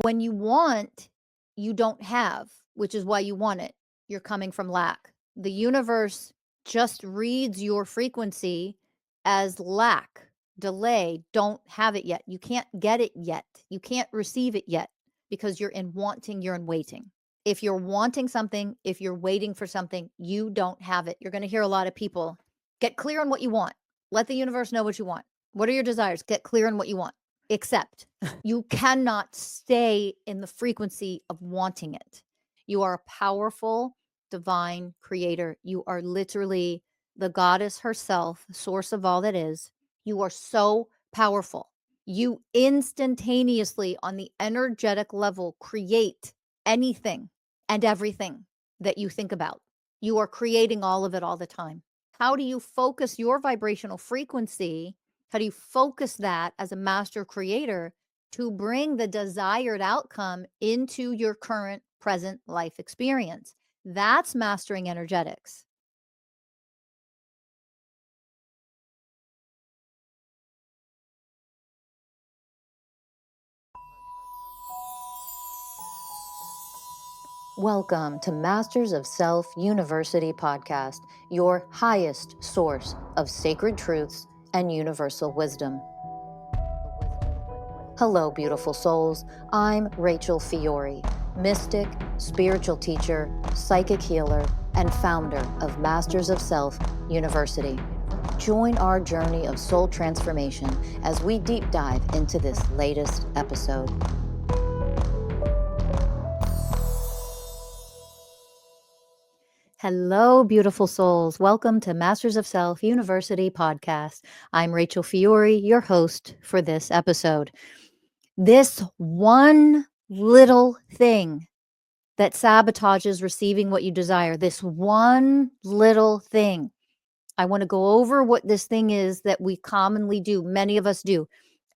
When you want, you don't have, which is why you want it. You're coming from lack. The universe just reads your frequency as lack, delay, don't have it yet. You can't get it yet. You can't receive it yet because you're in wanting, you're in waiting. If you're wanting something, if you're waiting for something, you don't have it. You're going to hear a lot of people get clear on what you want. Let the universe know what you want. What are your desires? Get clear on what you want. Accept. You cannot stay in the frequency of wanting it. You are a powerful, divine creator. You are literally the goddess herself, source of all that is. You are so powerful. You instantaneously, on the energetic level, create anything and everything that you think about. You are creating all of it all the time. How do you focus your vibrational frequency? How do you focus that as a master creator to bring the desired outcome into your current present life experience? That's mastering energetics. Welcome to Masters of Self University podcast, your highest source of sacred truths and universal wisdom. Hello, beautiful souls. I'm Rachel Fiori, mystic, spiritual teacher, psychic healer, and founder of Masters of Self University. Join our journey of soul transformation as we deep dive into this latest episode. Hello, beautiful souls. Welcome to Masters of Self University podcast. I'm Rachel Fiori, your host for this episode. This one little thing that sabotages receiving what you desire, this one little thing. I want to go over what this thing is that we commonly do. Many of us do.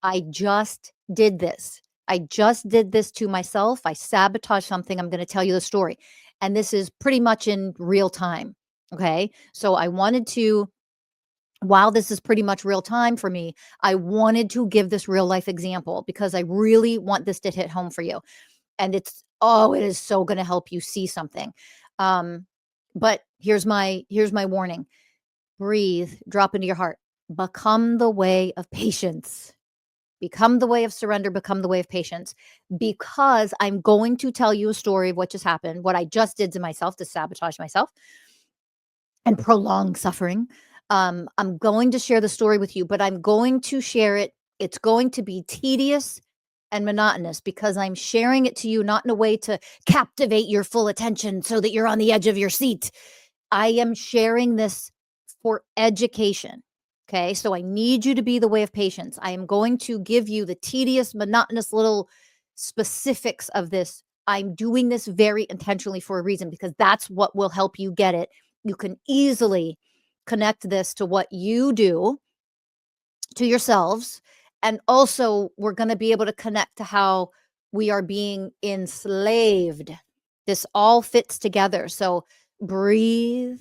I just did this. I just did this to myself. I sabotaged something. I'm going to tell you the story. And this is pretty much in real time. Okay. So I wanted to, while this is pretty much real time for me, I wanted to give this real life example because I really want this to hit home for you. And it is so going to help you see something. But here's my warning. Breathe, drop into your heart. Become the way of patience. Become the way of surrender, become the way of patience, because I'm going to tell you a story of what just happened, what I just did to myself to sabotage myself and prolong suffering. I'm going to share the story with you, but I'm going to share it. It's going to be tedious and monotonous because I'm sharing it to you, not in a way to captivate your full attention so that you're on the edge of your seat. I am sharing this for education. Okay. So I need you to be the way of patience. I am going to give you the tedious, monotonous little specifics of this. I'm doing this very intentionally for a reason because that's what will help you get it. You can easily connect this to what you do to yourselves. And also, we're going to be able to connect to how we are being enslaved. This all fits together. So breathe,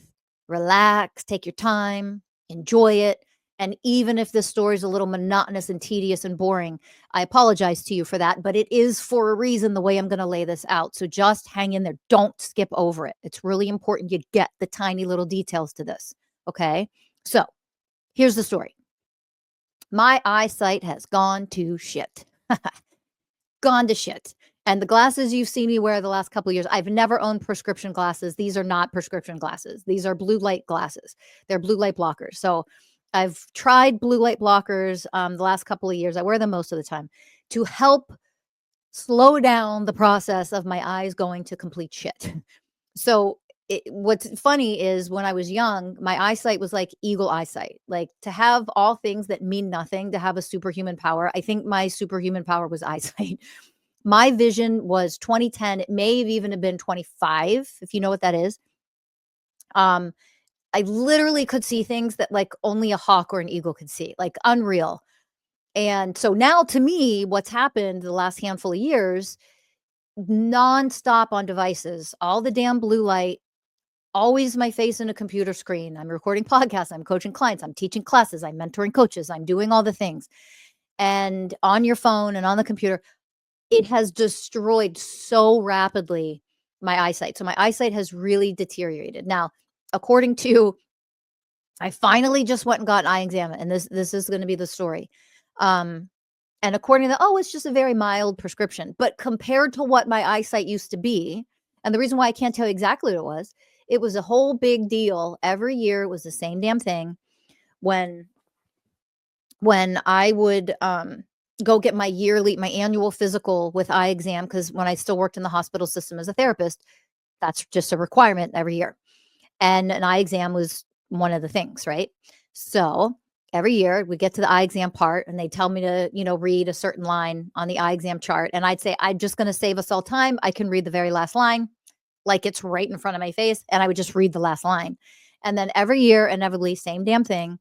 relax, take your time, enjoy it. And even if this story is a little monotonous and tedious and boring, I apologize to you for that, but it is for a reason the way I'm going to lay this out. So just hang in there. Don't skip over it. It's really important you get the tiny little details to this. Okay. So here's the story. My eyesight has gone to shit. Gone to shit. And the glasses you've seen me wear the last couple of years, I've never owned prescription glasses. These are not prescription glasses. These are blue light glasses. They're blue light blockers. So I've tried blue light blockers the last couple of years. I wear them most of the time to help slow down the process of my eyes going to complete shit. So what's funny is when I was young, my eyesight was like eagle eyesight, like to have all things that mean nothing, to have a superhuman power. I think my superhuman power was eyesight. My vision was 2010. It may have even been 25, if you know what that is. I literally could see things that like only a hawk or an eagle could see, like unreal. And so now to me, what's happened the last handful of years, nonstop on devices, all the damn blue light, always my face in a computer screen. I'm recording podcasts. I'm coaching clients. I'm teaching classes. I'm mentoring coaches. I'm doing all the things. And on your phone and on the computer, it has destroyed so rapidly my eyesight. So my eyesight has really deteriorated. Now, according to I finally just went and got an eye exam, and this is going to be the story. Um, and according to, oh, it's just a very mild prescription. But compared to what my eyesight used to be, and the reason why I can't tell you exactly what it was a whole big deal. Every year it was the same damn thing. When I would go get my annual physical with eye exam, because when I still worked in the hospital system as a therapist, that's just a requirement every year. And an eye exam was one of the things, right? So every year we get to the eye exam part and they tell me to, read a certain line on the eye exam chart. And I'd say, I'm just going to save us all time. I can read the very last line, like it's right in front of my face. And I would just read the last line. And then every year, inevitably, same damn thing.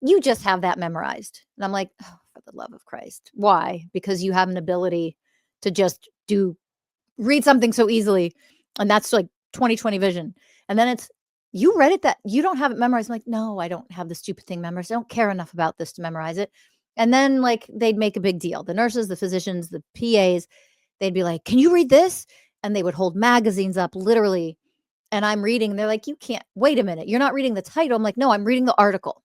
You just have that memorized. And I'm like, oh, for the love of Christ. Why? Because you have an ability to just read something so easily. And that's like 20/20 vision. And then it's, you read it, that you don't have it memorized. I'm like, no, I don't have the stupid thing memorized. I don't care enough about this to memorize it. And then like they'd make a big deal. The nurses, the physicians, the PAs, they'd be like, can you read this? And they would hold magazines up literally. And I'm reading. And they're like, you can't, wait a minute. You're not reading the title. I'm like, no, I'm reading the article.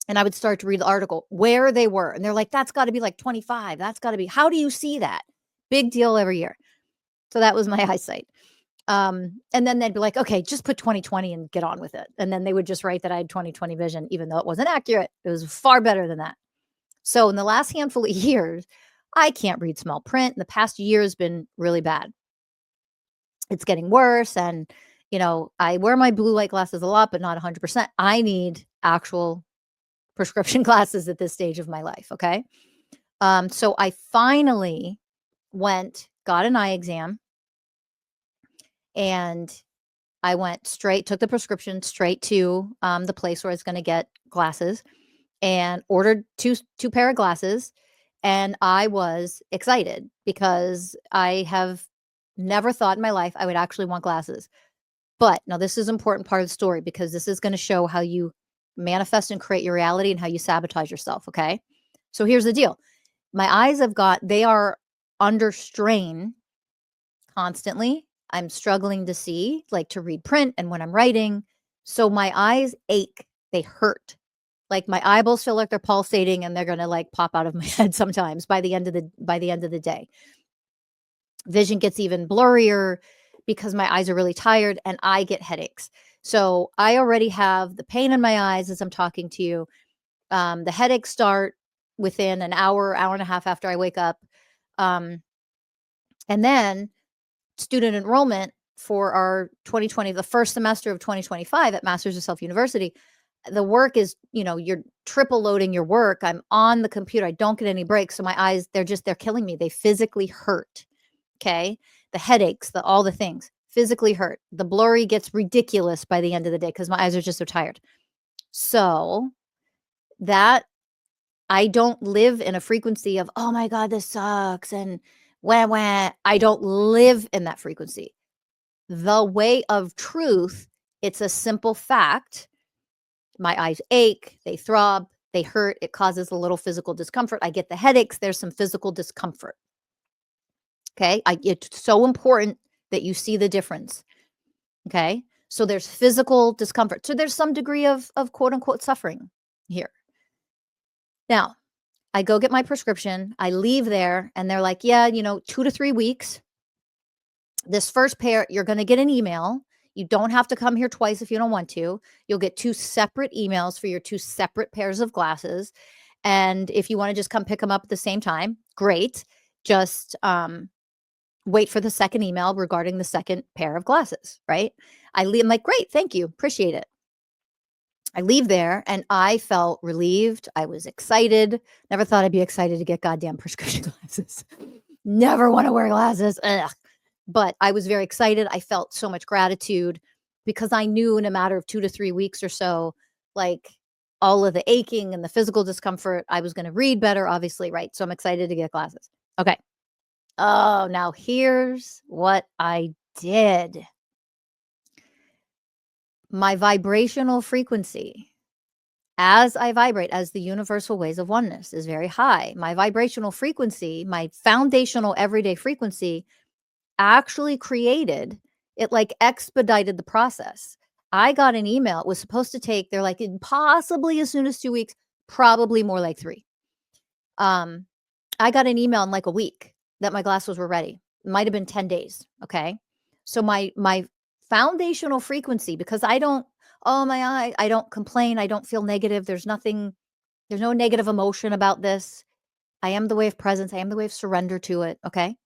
And I would start to read the article where they were. And they're like, that's got to be like 25. That's got to be, how do you see that? Big deal every year. So that was my eyesight. And then they'd be like, okay, just put 20/20 and get on with it. And then they would just write that I had 20/20 vision, even though it wasn't accurate. It was far better than that. So in the last handful of years, I can't read small print. The past year has been really bad. It's getting worse. And, I wear my blue light glasses a lot, but not 100%. I need actual prescription glasses at this stage of my life. Okay. So I finally got an eye exam, and I took the prescription straight to the place where I was going to get glasses, and ordered two pair of glasses. And I was excited because I have never thought in my life I would actually want glasses. But now this is an important part of the story, because this is going to show how you manifest and create your reality and how you sabotage yourself. Okay. So here's the deal. My eyes they are under strain constantly. I'm struggling to see, like to read print and when I'm writing. So my eyes ache. They hurt. Like my eyeballs feel like they're pulsating, and they're going to like pop out of my head sometimes by the end of the day. Vision gets even blurrier because my eyes are really tired, and I get headaches. So I already have the pain in my eyes as I'm talking to you. The headaches start within an hour and a half after I wake up. And then student enrollment for our 2020, the first semester of 2025 at Masters of Self University, the work is, you're triple loading your work. I'm on the computer. I don't get any breaks. So my eyes, they're killing me. They physically hurt. Okay. The headaches, all the things physically hurt. The blurry gets ridiculous by the end of the day because my eyes are just so tired. So that I don't live in a frequency of, oh my God, this sucks. And wah. I don't live in that frequency. The way of truth, it's a simple fact. My eyes ache, they throb, they hurt. It causes a little physical discomfort. I get the headaches. There's some physical discomfort. Okay. It's so important that you see the difference. Okay. So there's physical discomfort. So there's some degree of quote unquote suffering here. Now, I go get my prescription. I leave there, and they're like, yeah, 2 to 3 weeks. This first pair, you're going to get an email. You don't have to come here twice if you don't want to. You'll get 2 separate emails for your 2 separate pairs of glasses. And if you want to just come pick them up at the same time, great. Just wait for the second email regarding the second pair of glasses, right? I'm like, great, thank you, appreciate it. I leave there, and I felt relieved. I was excited. Never thought I'd be excited to get goddamn prescription glasses. Never want to wear glasses. Ugh. But I was very excited. I felt so much gratitude because I knew in a matter of 2 to 3 weeks or so, like all of the aching and the physical discomfort, I was going to read better, obviously, right? So I'm excited to get glasses. Okay. Oh, now here's what I did. My vibrational frequency as I vibrate, as the universal ways of oneness is very high, my vibrational frequency, my foundational everyday frequency actually created it, like expedited the process. I got an email. It was supposed to take, they're like, possibly as soon as 2 weeks, probably more like 3. Um, I got an email in like a week that my glasses were ready. It might have been 10 days. Okay. So my foundational frequency, because I don't, oh my eye, I don't complain. I don't feel negative. There's no negative emotion about this. I am the way of presence. I am the way of surrender to it. Okay.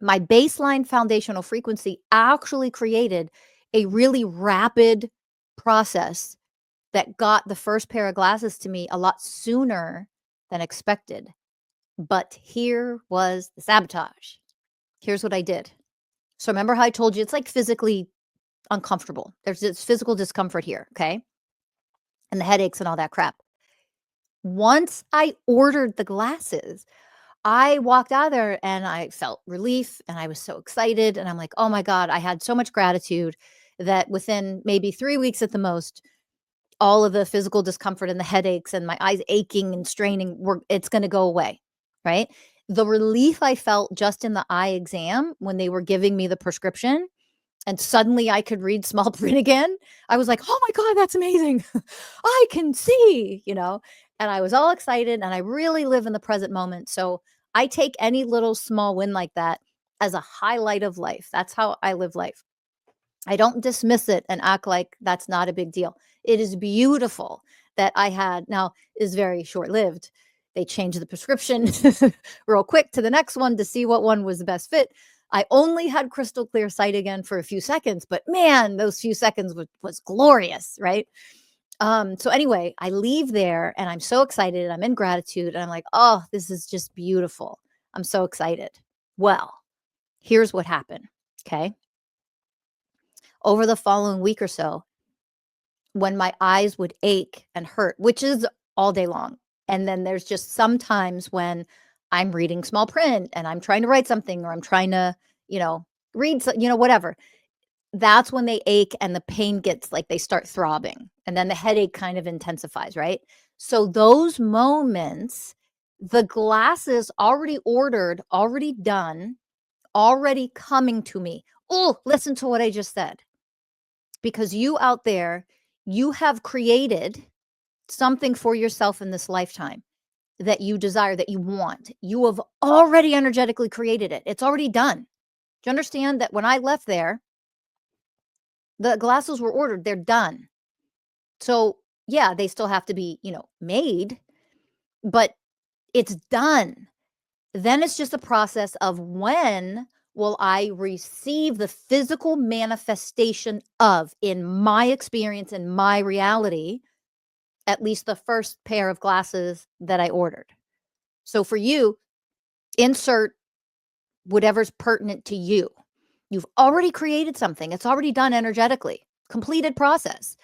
My baseline foundational frequency actually created a really rapid process that got the first pair of glasses to me a lot sooner than expected. But here was the sabotage. Here's what I did. So remember how I told you it's like physically uncomfortable. There's this physical discomfort here, okay? And the headaches and all that crap. Once I ordered the glasses, I walked out of there and I felt relief and I was so excited. And I'm like, oh my God, I had so much gratitude that within maybe 3 weeks at the most, all of the physical discomfort and the headaches and my eyes aching and straining it's going to go away, right? The relief I felt just in the eye exam when they were giving me the prescription and suddenly I could read small print again. I was like, "Oh my God, that's amazing. I can see." And I was all excited and I really live in the present moment. So I take any little small win like that as a highlight of life. That's how I live life. I don't dismiss it and act like that's not a big deal. It is beautiful that I had. Now, is very short-lived. They changed the prescription real quick to the next one to see what one was the best fit. I only had crystal clear sight again for a few seconds, but man, those few seconds was glorious, right? So anyway, I leave there and I'm so excited. I'm in gratitude and I'm like, oh, this is just beautiful. I'm so excited. Well, here's what happened. Okay. Over the following week or so, when my eyes would ache and hurt, which is all day long. And then there's just sometimes when I'm reading small print and I'm trying to write something or I'm trying to, read, whatever. That's when they ache and the pain gets like they start throbbing and then the headache kind of intensifies, right? So those moments, the glasses already ordered, already done, already coming to me. Oh, listen to what I just said. Because you out there, you have created something for yourself in this lifetime that you desire, that you want. You have already energetically created it. It's already done. Do you understand that when I left there, the glasses were ordered, they're done. So, yeah, they still have to be, made, but it's done. Then it's just a process of when will I receive the physical manifestation of, in my experience, in my reality, at least the first pair of glasses that I ordered. So for you, insert whatever's pertinent to you. You've already created something. It's already done energetically, completed process.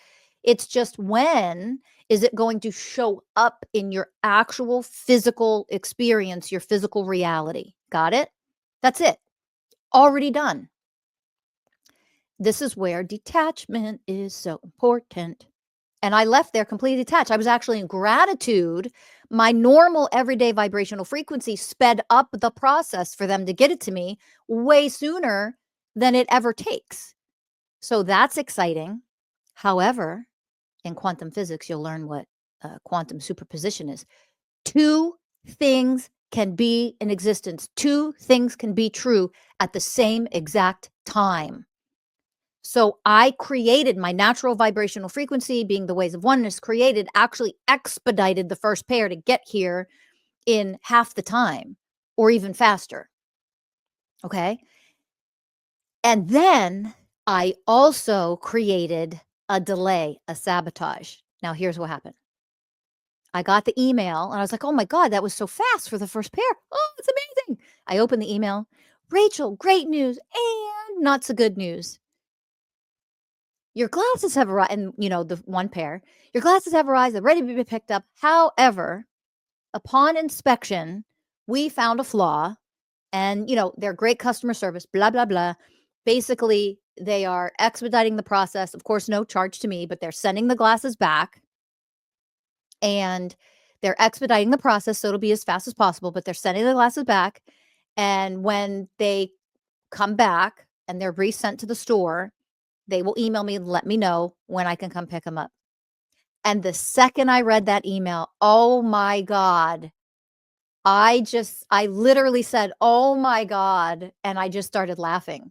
It's just when is it going to show up in your actual physical experience, your physical reality? Got it? That's it. Already done. This is where detachment is so important. And I left there completely detached. I was actually in gratitude. My normal everyday vibrational frequency sped up the process for them to get it to me way sooner than it ever takes. So that's exciting. However, in quantum physics, you'll learn what quantum superposition is. Two things can be in existence. Two things can be true at the same exact time. So I created my natural vibrational frequency, being the ways of oneness, actually expedited the first pair to get here in half the time or even faster. Okay. And then I also created a delay, a sabotage. Now, here's what happened. I got the email and I was like, oh my God, that was so fast for the first pair. Oh, it's amazing. I opened the email. Rachel, great news and not so good news. Your glasses have arrived, and the one pair, your glasses have arrived, they're ready to be picked up. However, upon inspection, we found a flaw and, they're great customer service, blah, blah, blah. Basically, they are expediting the process. Of course, no charge to me, but they're sending the glasses back. and they're expediting the process so it'll be as fast as possible, but they're sending the glasses back. And when they come back and they're resent to the store, they will email me and let me know when I can come pick them up. And the second I read that email, oh my God, I literally said, oh my God. And I just started laughing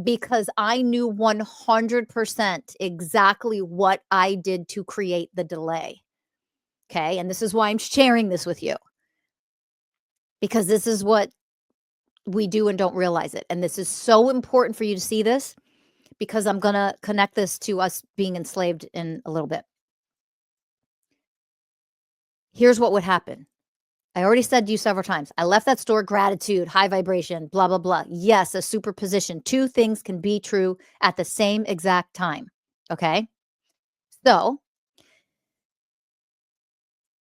because I knew 100% exactly what I did to create the delay. Okay. And this is why I'm sharing this with you, because this is what we do and don't realize it. And this is so important for you to see this, because I'm going to connect this to us being enslaved in a little bit. Here's what would happen. I already said to you several times, I left that store, gratitude, high vibration, blah, blah, blah. Yes, a superposition. Two things can be true at the same exact time. Okay. So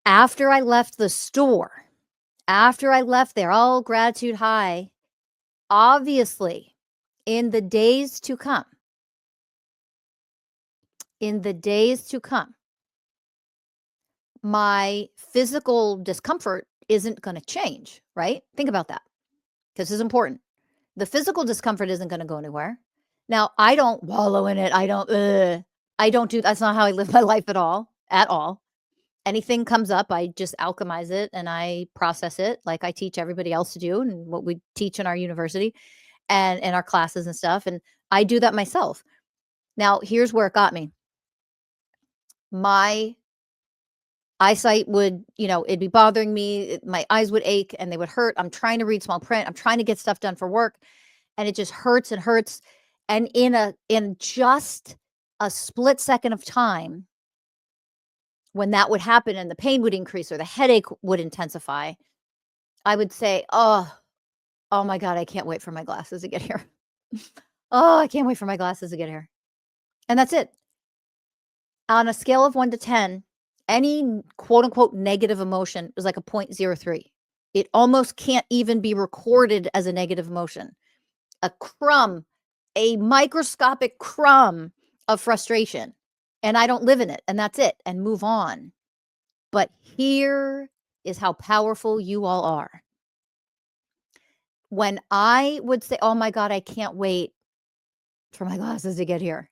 after I left the store, after I left there, all gratitude high, obviously in the days to come, my physical discomfort isn't going to change, right? Think about that, because this is important. The physical discomfort isn't going to go anywhere. Now, I don't wallow in it. I don't do, that's not how I live my life at all, at all. Anything comes up, I just alchemize it and I process it like I teach everybody else to do and what we teach in our university and in our classes and stuff. And I do that myself. Now, here's where it got me. My eyesight would, it'd be bothering me. My eyes would ache and they would hurt. I'm trying to read small print. I'm trying to get stuff done for work. And it just hurts and hurts. And in just a split second of time, when that would happen and the pain would increase or the headache would intensify, I would say, oh my God, I can't wait for my glasses to get here. Oh, I can't wait for my glasses to get here. And that's it. On a scale of 1 to 10, any quote unquote negative emotion is like a 0.03. It almost can't even be recorded as a negative emotion. A crumb, a microscopic crumb of frustration. And I don't live in it. And that's it. And move on. But here is how powerful you all are. When I would say, oh my God, I can't wait for my glasses to get here.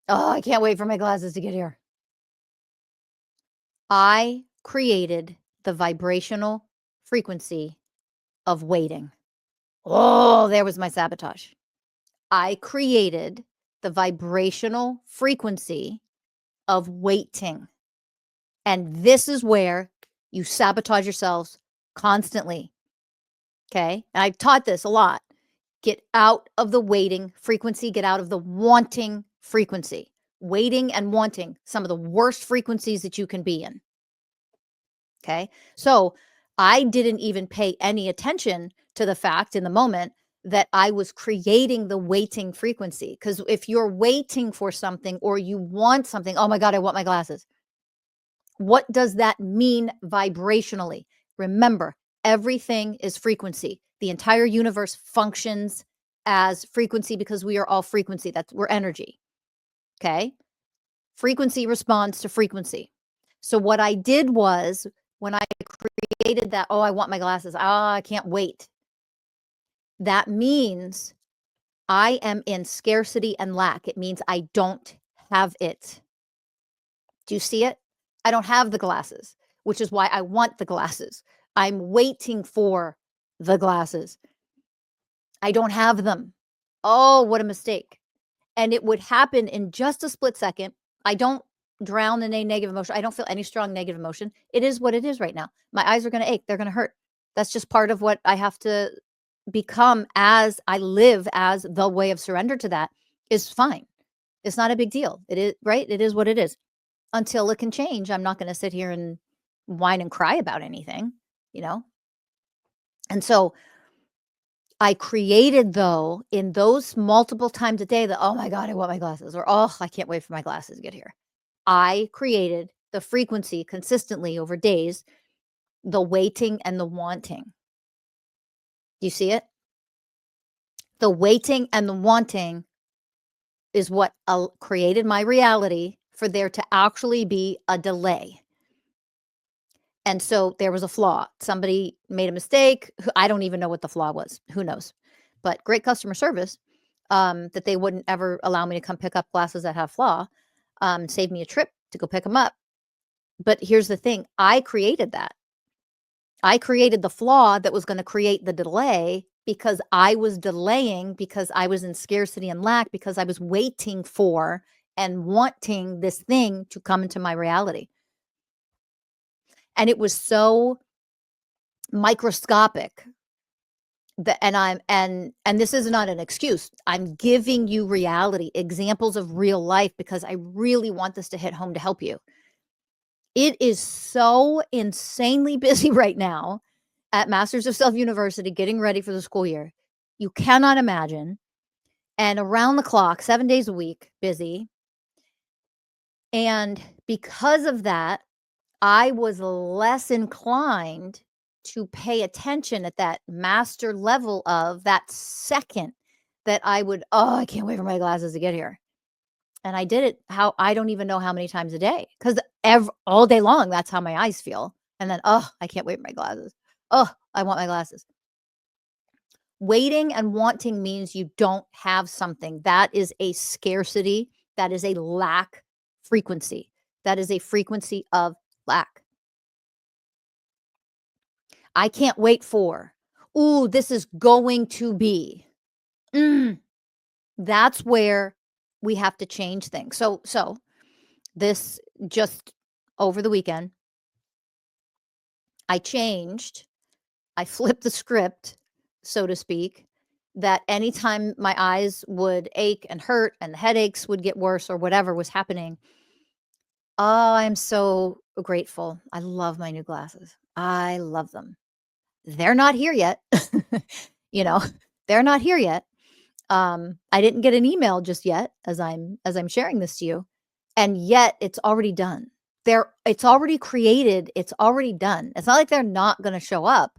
Oh, I can't wait for my glasses to get here. I created the vibrational frequency of waiting. Oh, there was my sabotage. I created the vibrational frequency of waiting. And this is where you sabotage yourselves constantly. Okay. And I've taught this a lot. Get out of the waiting frequency, get out of the wanting frequency. Waiting and wanting, some of the worst frequencies that you can be in. Okay. So I didn't even pay any attention to the fact in the moment that I was creating the waiting frequency. Because if you're waiting for something or you want something, oh my God, I want my glasses. What does that mean vibrationally? Remember, everything is frequency. The entire universe functions as frequency because we are all frequency. We're energy. Okay. Frequency responds to frequency. So what I did was when I created that, oh, I want my glasses. Oh, I can't wait. That means I am in scarcity and lack. It means I don't have it. Do you see it? I don't have the glasses, which is why I want the glasses. I'm waiting for the glasses. I don't have them. Oh, what a mistake. And it would happen in just a split second. I don't drown in a negative emotion. I don't feel any strong negative emotion. It is what it is right now. My eyes are going to ache. They're going to hurt. That's just part of what I have to become as I live, as the way of surrender to that is fine. It's not a big deal. It is, right? It is what it is. Until it can change, I'm not going to sit here and whine and cry about anything, And so I created, though, in those multiple times a day that, oh my God, I want my glasses, or oh, I can't wait for my glasses to get here. I created the frequency consistently over days, the waiting and the wanting. Do you see it? The waiting and the wanting is what created my reality for there to actually be a delay. And so there was a flaw. Somebody made a mistake. I don't even know what the flaw was. Who knows? But great customer service, that they wouldn't ever allow me to come pick up glasses that have flaw, saved me a trip to go pick them up. But here's the thing. I created that. I created the flaw that was going to create the delay because I was delaying, because I was in scarcity and lack, because I was waiting for and wanting this thing to come into my reality. And it was so microscopic that, and this is not an excuse. I'm giving you reality, examples of real life, because I really want this to hit home to help you. It is so insanely busy right now at Masters of Self University, getting ready for the school year. You cannot imagine. And around the clock, 7 days a week, busy. And because of that, I was less inclined to pay attention at that master level of that second that I would, oh, I can't wait for my glasses to get here. And I did it I don't even know how many times a day, because all day long, that's how my eyes feel. And then, oh, I can't wait for my glasses. Oh, I want my glasses. Waiting and wanting means you don't have something. That is a scarcity. That is a lack frequency. That is a frequency of lack. I can't wait for, ooh, this is going to be. That's where we have to change things. So this just over the weekend, I flipped the script, so to speak, that anytime my eyes would ache and hurt and the headaches would get worse or whatever was happening, oh, I'm so grateful. I love my new glasses. I love them. They're not here yet. You know, they're not here yet. I didn't get an email just yet as I'm sharing this to you, and yet it's already done. It's already created. It's already done. It's not like they're not going to show up,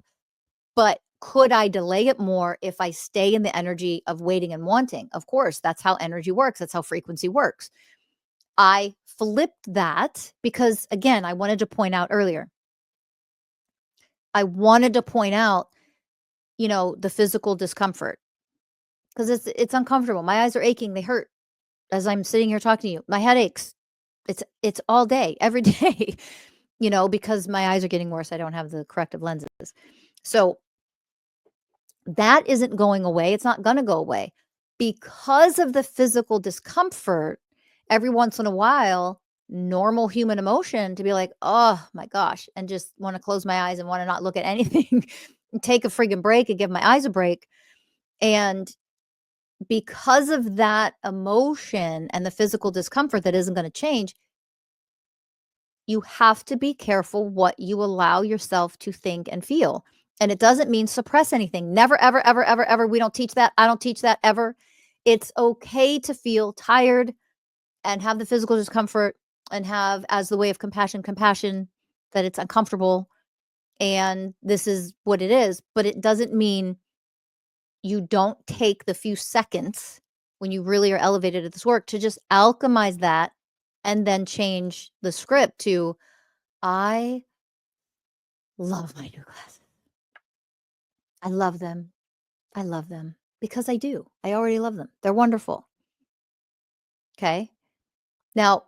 but could I delay it more if I stay in the energy of waiting and wanting? Of course, that's how energy works. That's how frequency works. I flipped that because, again, I wanted to point out earlier. I wanted to point out, the physical discomfort, because it's uncomfortable. My eyes are aching. They hurt as I'm sitting here talking to you. My head aches. It's all day, every day, because my eyes are getting worse. I don't have the corrective lenses. So that isn't going away. It's not going to go away because of the physical discomfort. Every once in a while, normal human emotion to be like, oh my gosh, and just want to close my eyes and want to not look at anything and take a friggin' break and give my eyes a break. And because of that emotion and the physical discomfort that isn't going to change, you have to be careful what you allow yourself to think and feel. And it doesn't mean suppress anything. Never, ever, ever, ever, ever. We don't teach that. I don't teach that ever. It's okay to feel tired and have the physical discomfort and have, as the way of compassion, that it's uncomfortable. And this is what it is. But it doesn't mean you don't take the few seconds when you really are elevated at this work to just alchemize that and then change the script to, I love my new glasses. I love them. I love them because I do. I already love them. They're wonderful. Okay. Now,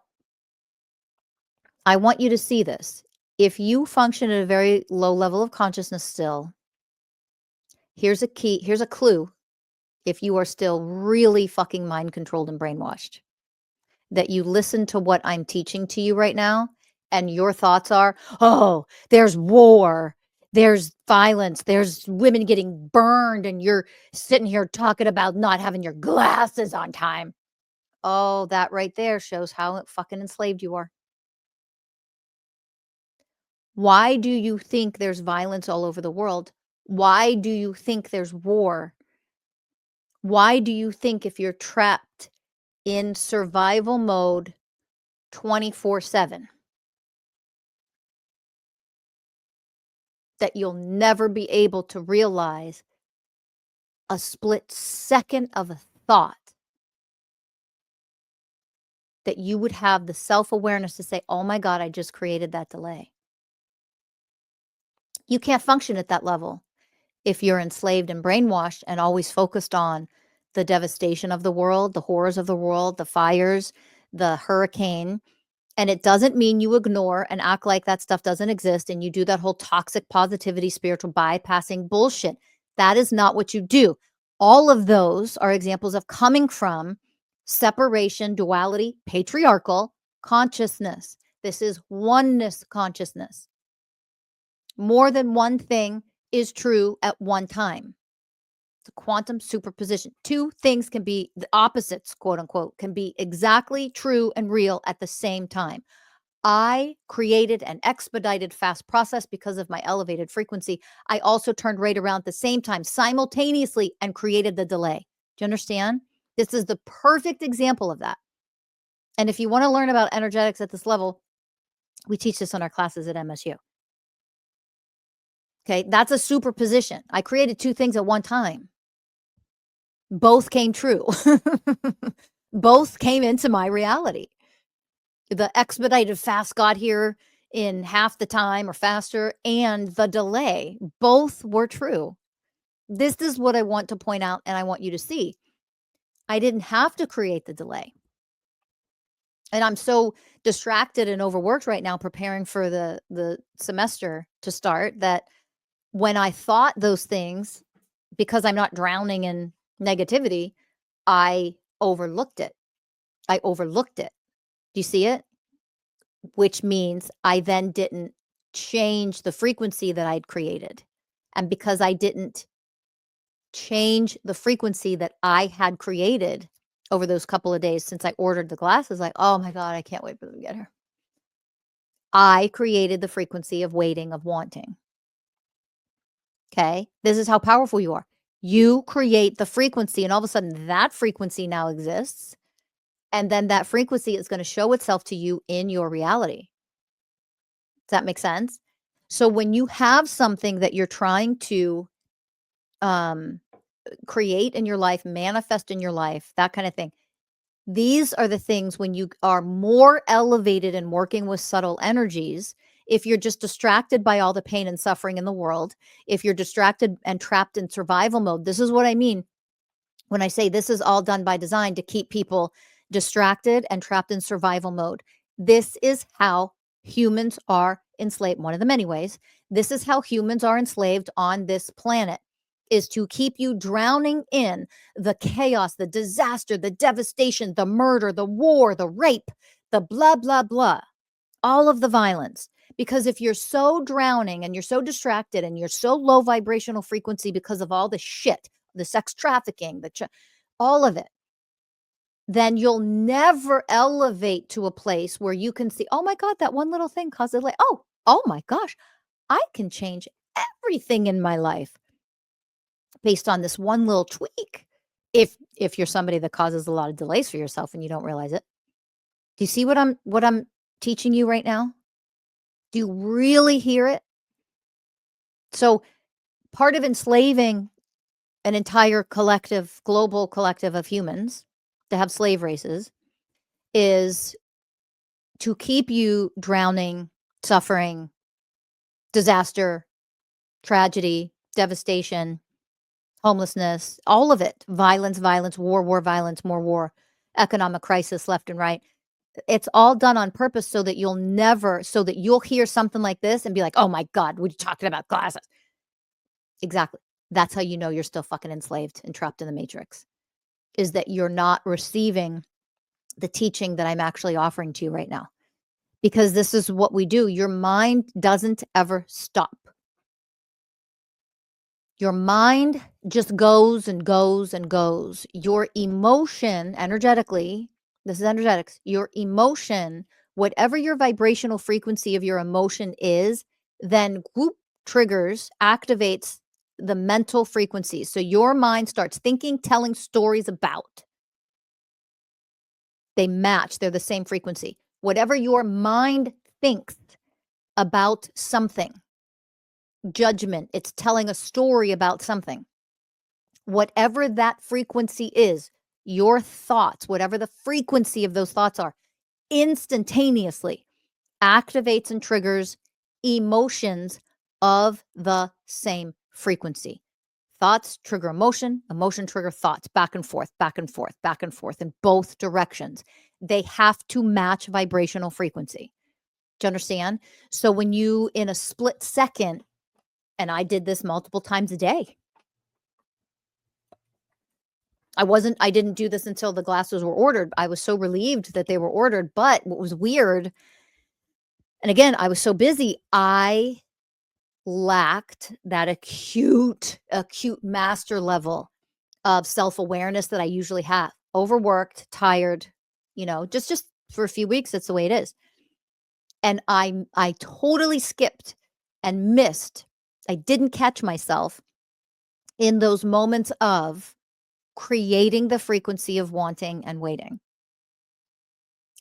I want you to see this. If you function at a very low level of consciousness still, here's a clue. If you are still really fucking mind controlled and brainwashed, that you listen to what I'm teaching to you right now, and your thoughts are, oh, there's war, there's violence, there's women getting burned, and you're sitting here talking about not having your glasses on time. Oh, that right there shows how fucking enslaved you are. Why do you think there's violence all over the world? Why do you think there's war? Why do you think if you're trapped in survival mode 24/7, that you'll never be able to realize a split second of a thought that you would have the self-awareness to say, oh my God, I just created that delay. You can't function at that level if you're enslaved and brainwashed and always focused on the devastation of the world, the horrors of the world, the fires, the hurricane. And it doesn't mean you ignore and act like that stuff doesn't exist and you do that whole toxic positivity, spiritual bypassing bullshit. That is not what you do. All of those are examples of coming from separation, duality, patriarchal consciousness. This is oneness consciousness. More than one thing is true at one time. It's a quantum superposition. Two things can be the opposites, quote unquote, can be exactly true and real at the same time. I created an expedited fast process because of my elevated frequency. I also turned right around at the same time simultaneously and created the delay. Do you understand? This is the perfect example of that. And if you want to learn about energetics at this level, we teach this in our classes at MSU. Okay, that's a superposition. I created two things at one time. Both came true. Both came into my reality. The expedited fast got here in half the time or faster, and the delay, both were true. This is what I want to point out, and I want you to see. I didn't have to create the delay. And I'm so distracted and overworked right now preparing for the semester to start that when I thought those things, because I'm not drowning in negativity, I overlooked it. I overlooked it. Do you see it? Which means I then didn't change the frequency that I'd created. And because I didn't change the frequency that I had created over those couple of days since I ordered the glasses, like, oh my God, I can't wait for them to get here. I created the frequency of waiting, of wanting. Okay. This is how powerful you are. You create the frequency, and all of a sudden that frequency now exists. And then that frequency is going to show itself to you in your reality. Does that make sense? So when you have something that you're trying to create in your life, manifest in your life, that kind of thing, these are the things when you are more elevated and working with subtle energies. If you're just distracted by all the pain and suffering in the world, if you're distracted and trapped in survival mode, this is what I mean when I say this is all done by design to keep people distracted and trapped in survival mode. This is how humans are enslaved. One of the many ways. This is how humans are enslaved on this planet, is to keep you drowning in the chaos, the disaster, the devastation, the murder, the war, the rape, the blah, blah, blah, all of the violence. Because if you're so drowning and you're so distracted and you're so low vibrational frequency because of all the shit, the sex trafficking, all of it, then you'll never elevate to a place where you can see, oh my God, that one little thing caused delay. Oh my gosh, I can change everything in my life based on this one little tweak. If you're somebody that causes a lot of delays for yourself and you don't realize it. Do you see what I'm teaching you right now? Do you really hear it? So part of enslaving an entire collective, global collective of humans to have slave races is to keep you drowning, suffering, disaster, tragedy, devastation, homelessness, all of it, violence, war, violence, more war, economic crisis left and right. It's all done on purpose so that you'll hear something like this and be like, oh my God, what are you talking about? Glasses. Exactly. That's how you know you're still fucking enslaved and trapped in the matrix, is that you're not receiving the teaching that I'm actually offering to you right now. Because this is what we do. Your mind doesn't ever stop. Your mind just goes and goes and goes. Your emotion, energetically, this is energetics, your emotion, whatever your vibrational frequency of your emotion is, then triggers, activates the mental frequency. So your mind starts thinking, telling stories about. They match, they're the same frequency. Whatever your mind thinks about something, judgment, it's telling a story about something. Whatever that frequency is, your thoughts, whatever the frequency of those thoughts are, instantaneously activates and triggers emotions of the same frequency. Thoughts trigger emotion, emotion trigger thoughts, back and forth, back and forth, back and forth in both directions. They have to match vibrational frequency. Do you understand? So when you, in a split second, and I did this multiple times a day. I didn't do this until the glasses were ordered. I was so relieved that they were ordered. But what was weird, and again, I was so busy, I lacked that acute master level of self-awareness that I usually have. Overworked, tired, just for a few weeks, that's the way it is. And I totally skipped and missed. I didn't catch myself in those moments of creating the frequency of wanting and waiting.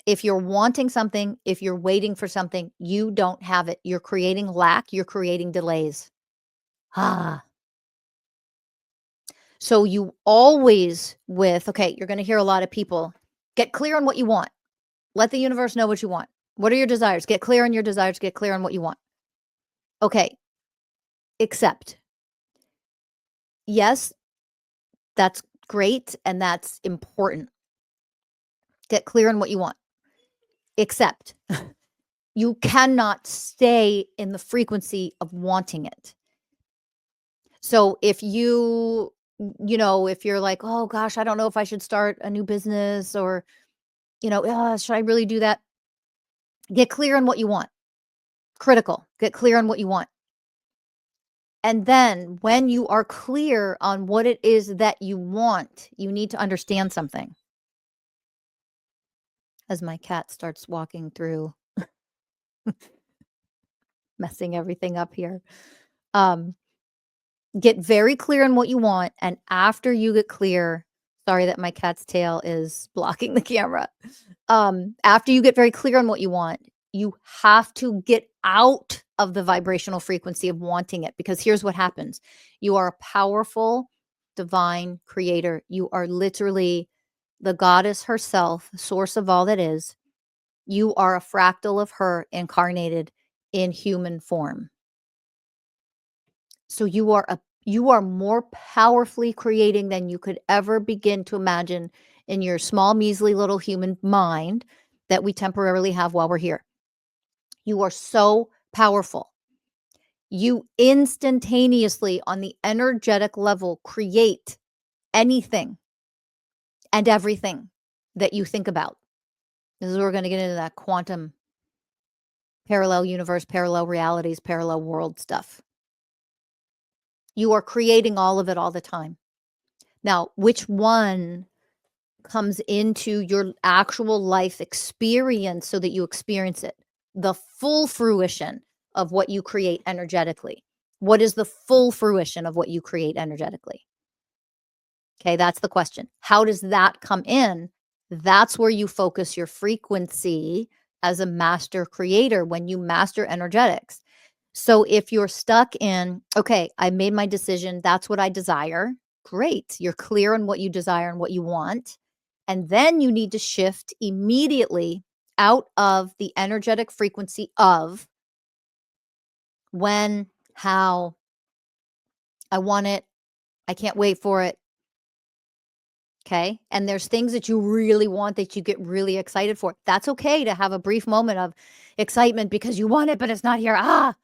If you're wanting something, if you're waiting for something, you don't have it. You're creating lack, you're creating delays. So you always okay, you're going to hear a lot of people get clear on what you want. Let the universe know what you want. What are your desires? Get clear on your desires. Get clear on what you want. Okay. Accept. Yes, that's great and that's important. Get clear on what you want. Accept. You cannot stay in the frequency of wanting it. So if if you're like, oh gosh, I don't know if I should start a new business or, should I really do that? Get clear on what you want. Critical. Get clear on what you want. And then when you are clear on what it is that you want, you need to understand something. As my cat starts walking through, messing everything up here. Get very clear on what you want. And after you get clear, sorry that my cat's tail is blocking the camera. After you get very clear on what you want, you have to get out of the vibrational frequency of wanting it, because here's what happens. You are a powerful, divine creator. You are literally the goddess herself, source of all that is. You are a fractal of her incarnated in human form. So you are more powerfully creating than you could ever begin to imagine in your small, measly little human mind that we temporarily have while we're here. You are so powerful. You instantaneously, on the energetic level, create anything and everything that you think about. This is where we're going to get into that quantum parallel universe, parallel realities, parallel world stuff. You are creating all of it all the time. Now, which one comes into your actual life experience so that you experience it? The full fruition of what you create energetically. What is the full fruition of what you create energetically? Okay, that's the question. How does that come in? That's where you focus your frequency as a master creator when you master energetics. So if you're stuck in, okay, I made my decision, that's what I desire. Great. You're clear on what you desire and what you want. And then you need to shift immediately out of the energetic frequency of when, how, I want it, I can't wait for it. Okay. And there's things that you really want that you get really excited for. That's okay to have a brief moment of excitement because you want it, but it's not here.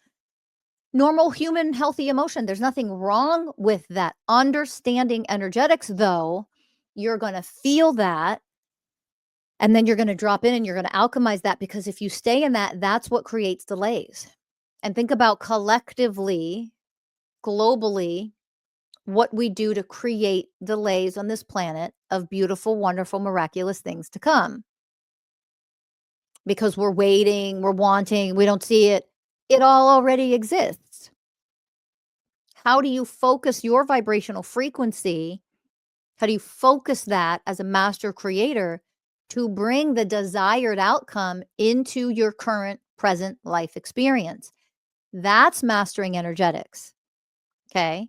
Normal human healthy emotion. There's nothing wrong with that. Understanding energetics, though, you're going to feel that. And then you're going to drop in and you're going to alchemize that, because if you stay in that, that's what creates delays. And think about collectively, globally, what we do to create delays on this planet of beautiful, wonderful, miraculous things to come. Because we're waiting, we're wanting, we don't see it. It all already exists. How do you focus your vibrational frequency? How do you focus that as a master creator to bring the desired outcome into your current present life experience? That's mastering energetics. Okay.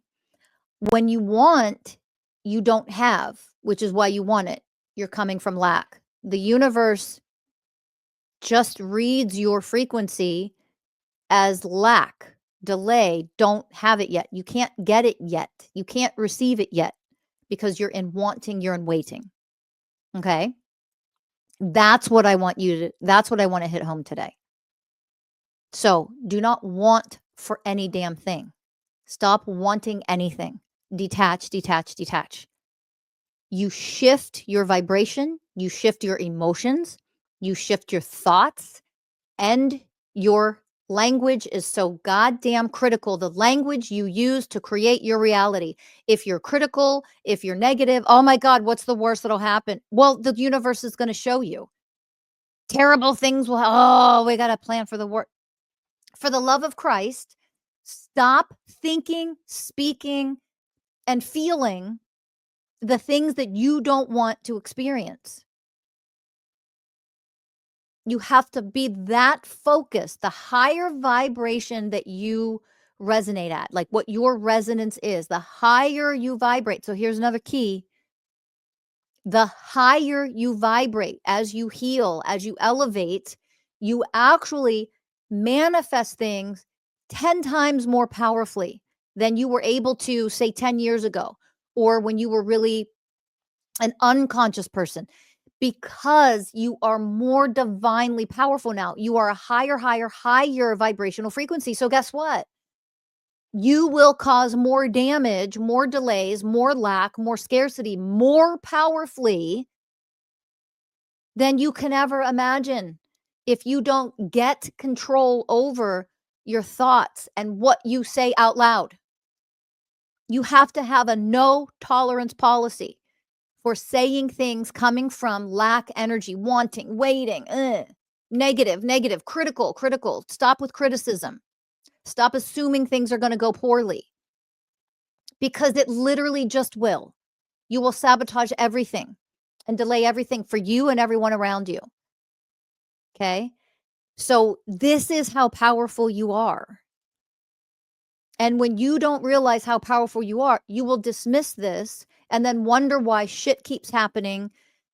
When you want, you don't have, which is why you want it. You're coming from lack. The universe just reads your frequency as lack, delay, don't have it yet. You can't get it yet. You can't receive it yet because you're in wanting, you're in waiting. Okay? That's what I want to hit home today. So, do not want for any damn thing. Stop wanting anything. Detach, detach, detach. You shift your vibration, you shift your emotions, you shift your thoughts, and your language is so goddamn critical. The language you use to create your reality. If you're critical, if you're negative, oh my God, what's the worst that'll happen? Well, the universe is going to show you. Terrible things will oh, we got to plan for the worst. For the love of Christ, stop thinking, speaking, and feeling the things that you don't want to experience. You have to be that focused. The higher vibration that you resonate at, like what your resonance is, the higher you vibrate. So here's another key. The higher you vibrate as you heal, as you elevate, you actually manifest things 10 times more powerfully than you were able to, say, 10 years ago, or when you were really an unconscious person, because you are more divinely powerful now. You are a higher vibrational frequency. So guess what? You will cause more damage, more delays, more lack, more scarcity, more powerfully than you can ever imagine if you don't get control over your thoughts and what you say out loud. You have to have a no tolerance policy for saying things coming from lack energy, wanting, waiting, negative, critical. Stop with criticism. Stop assuming things are going to go poorly, because it literally just will. You will sabotage everything and delay everything for you and everyone around you. Okay? So this is how powerful you are. And when you don't realize how powerful you are, you will dismiss this and then wonder why shit keeps happening,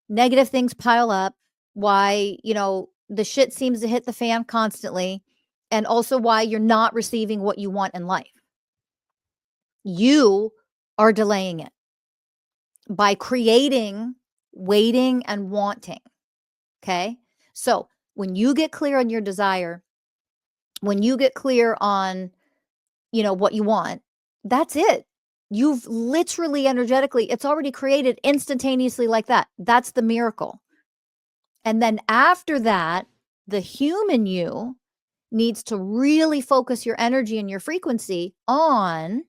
negative things pile up, why, the shit seems to hit the fan constantly, and also why you're not receiving what you want in life. You are delaying it by creating waiting and wanting. Okay? So, when you get clear on your desire, when you get clear on what you want, that's it. You've literally energetically, it's already created instantaneously like that. That's the miracle. And then after that, the human you needs to really focus your energy and your frequency on,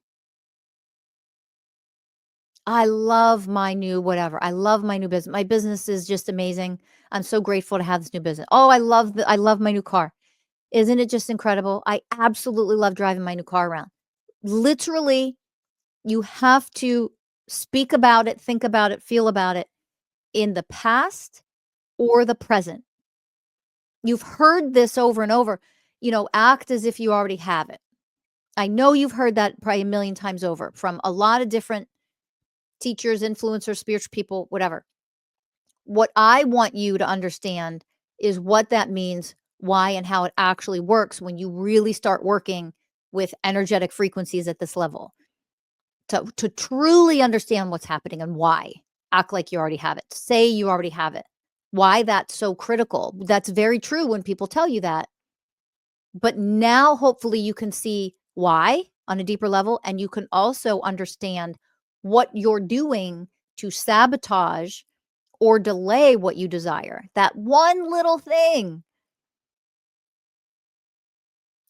I love my new whatever. I love my new business. My business is just amazing. I'm so grateful to have this new business. Oh, I love my new car. Isn't it just incredible? I absolutely love driving my new car around. Literally, you have to speak about it, think about it, feel about it in the past or the present. You've heard this over and over, act as if you already have it. I know you've heard that probably a million times over from a lot of different teachers, influencers, spiritual people, whatever. What I want you to understand is what that means, why, and how it actually works when you really start working with energetic frequencies at this level. To truly understand what's happening and why. Act like you already have it. Say you already have it. Why that's so critical. That's very true when people tell you that. But now, hopefully, you can see why on a deeper level, and you can also understand what you're doing to sabotage or delay what you desire. That one little thing.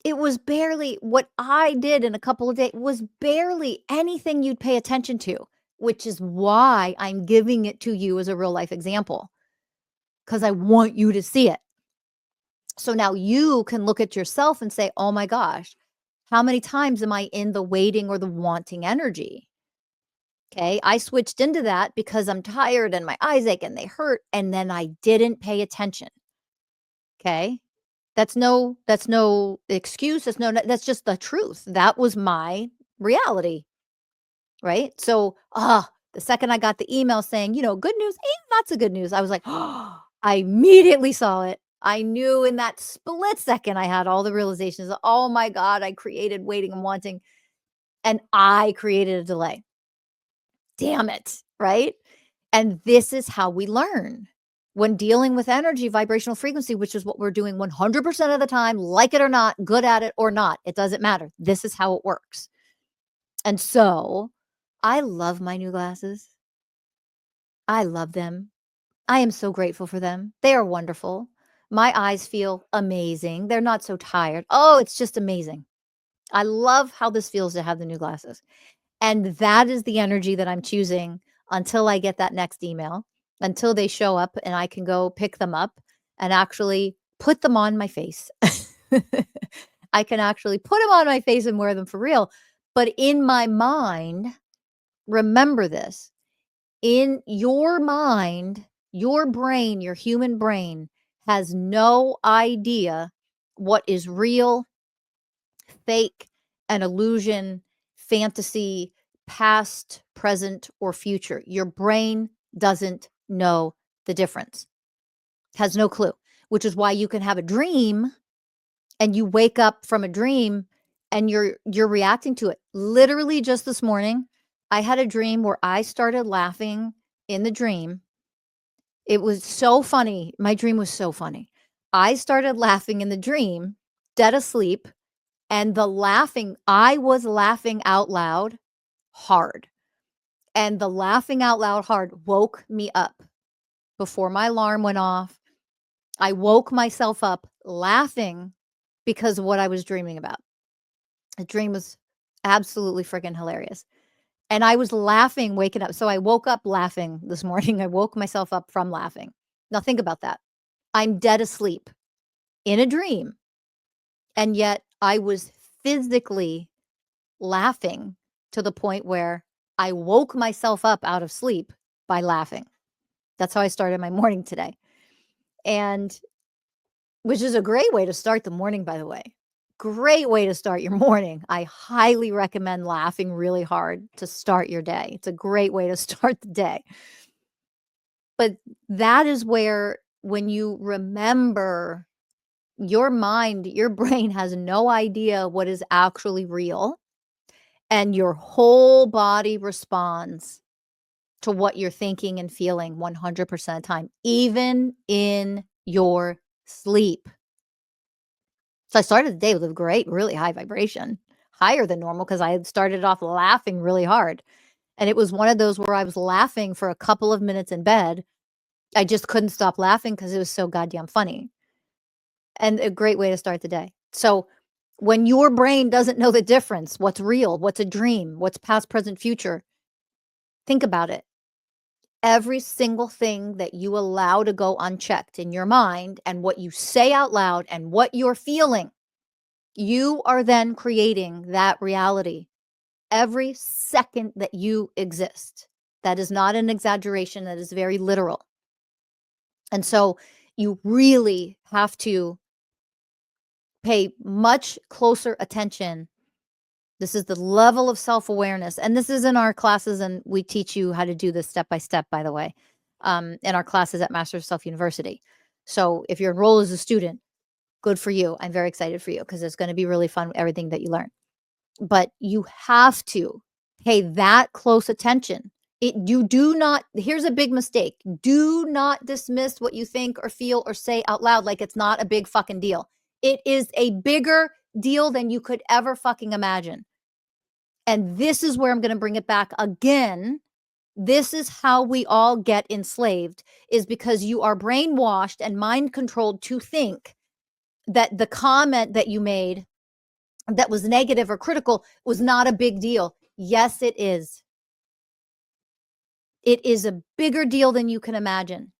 It was barely what I did in a couple of days, was barely anything you'd pay attention to, which is why I'm giving it to you as a real life example, because I want you to see it. So now you can look at yourself and say, oh my gosh, how many times am I in the waiting or the wanting energy? Okay, I switched into that because I'm tired and my eyes ache and they hurt, and then I didn't pay attention. Okay, that's no excuse. That's just the truth. That was my reality, right? So, the second I got the email saying, good news and not so good news, I was like, oh, I immediately saw it. I knew in that split second I had all the realizations, oh my God, I created waiting and wanting, and I created a delay. Damn it, right? And this is how we learn. When dealing with energy, vibrational frequency, which is what we're doing 100% of the time, like it or not, good at it or not, it doesn't matter. This is how it works. And so I love my new glasses. I love them. I am so grateful for them. They are wonderful. My eyes feel amazing. They're not so tired. Oh, it's just amazing. I love how this feels to have the new glasses. And that is the energy that I'm choosing until I get that next email, until they show up and I can go pick them up and actually put them on my face. I can actually put them on my face and wear them for real. But in my mind, remember this, in your mind, your brain, your human brain has no idea what is real, fake, an illusion, fantasy, past, present, or future. Your brain doesn't know the difference, has no clue, which is why you can have a dream and you wake up from a dream and you're reacting to it. Literally just this morning, I had a dream where I started laughing in the dream. It was so funny. My dream was so funny. I started laughing in the dream, dead asleep, and I was laughing out loud hard. And the laughing out loud hard woke me up before my alarm went off. I woke myself up laughing because of what I was dreaming about. The dream was absolutely freaking hilarious. And I was laughing, waking up. So I woke up laughing this morning. I woke myself up from laughing. Now think about that. I'm dead asleep in a dream. And yet I was physically laughing to the point where I woke myself up out of sleep by laughing. That's how I started my morning today. And which is a great way to start the morning, by the way. Great way to start your morning. I highly recommend laughing really hard to start your day. It's a great way to start the day. But that is where, when you remember, your mind, your brain has no idea what is actually real, and your whole body responds to what you're thinking and feeling 100% of the time, even in your sleep. So I started the day with a great, really high vibration, higher than normal because I had started off laughing really hard. And it was one of those where I was laughing for a couple of minutes in bed. I just couldn't stop laughing because it was so goddamn funny. And a great way to start the day. So when your brain doesn't know the difference, what's real, what's a dream, what's past, present, future, think about it. Every single thing that you allow to go unchecked in your mind and what you say out loud and what you're feeling, you are then creating that reality every second that you exist. That is not an exaggeration. That is very literal. And so you really have to pay much closer attention. This is the level of self-awareness. And this is in our classes, and we teach you how to do this step by step, by the way, in our classes at Masters of Self University. So if you're enrolled as a student, good for you. I'm very excited for you because it's going to be really fun, everything that you learn. But you have to pay that close attention. You do not, here's a big mistake. Do not dismiss what you think or feel or say out loud like it's not a big fucking deal. It is a bigger deal than you could ever fucking imagine. And this is where I'm going to bring it back again. This is how we all get enslaved, is because you are brainwashed and mind controlled to think that the comment that you made that was negative or critical was not a big deal. Yes, it is. It is a bigger deal than you can imagine.